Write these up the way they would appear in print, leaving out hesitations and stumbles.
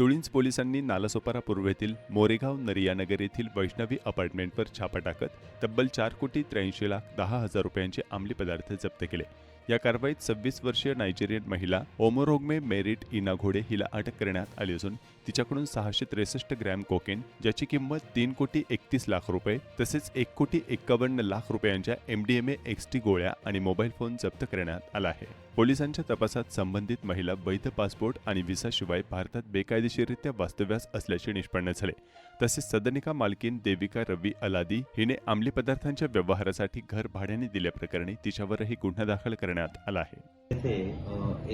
तुळींज पोलिसांनी नालासोपारा पूर्वेतील मोरेगाव नरियानगर येथील वैष्णवी अपार्टमेंटवर छापा टाकत तब्बल 4,83,10,000 रुपयांचे अंमली पदार्थ जप्त केले। या कारवाईत 26 वर्षीय नायजेरियन महिला ओमोरोग्मे मेरिट इनाघोडे हिला अटक करण्यात आली असून तिच्याकडून 663 ग्रॅम कोकेन ज्याची किंमत 3,31,00,000 रुपये तसेच 1,51,00,000 रुपयांच्या MDMA XT गोळ्या आणि मोबाईल फोन जप्त करण्यात आला आहे। पोलिसांच्या तपासात संबंधित महिला वैध पासपोर्ट आणि व्हिसाशिवाय भारतात बेकायदेशीररित्या वास्तव्यास असल्याचे निष्पन्न झाले। तसेच सदनिका मालकीन देविका रवी अलादी हिने अंमली पदार्थांच्या व्यवहारासाठी घर भाड्याने दिल्याप्रकरणी तिच्यावरही गुन्हा दाखल करण्यात आला आहे। येथे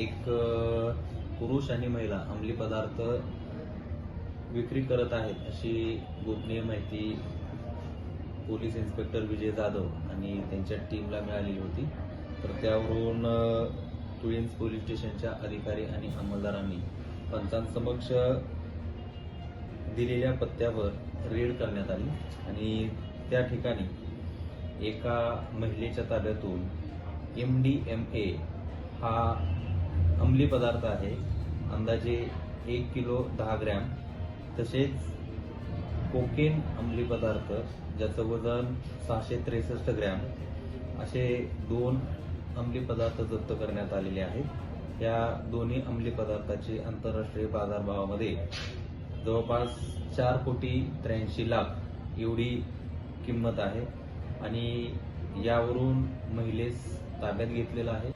एक पुरुष आणि महिला अंमली पदार्थ विक्री करत आहेत अशी गोपनीय माहिती पोलीस इन्स्पेक्टर विजय जाधव आणि त्यांच्या टीमला मिळालेली होती। तर त्यावरून तुळींज पोलीस स्टेशनच्या अधिकारी आणि अंमलदारांनी पंचांसमक्ष दिलेल्या पत्त्यावर रेड करण्यात आली आणि त्या ठिकाणी एका महिलेच्या ताब्यातून MDMA हा अंमली पदार्थ आहे, अंदाजे 1 किलो 10 ग्रॅम, तसेच कोकेन अंमली पदार्थ ज्याचं वजन 663 ग्रॅम असे 2 अंमली पदार्थ जप्त करण्यात आलेले आहेत। या दोन्ही अंमली पदार्थाची आंतरराष्ट्रीय बाजारभावामध्ये जवळपास 4,83,00,000 एवढी किंमत आहे आणि यावरून महिलेस ताब्यात घेतलेला आहे।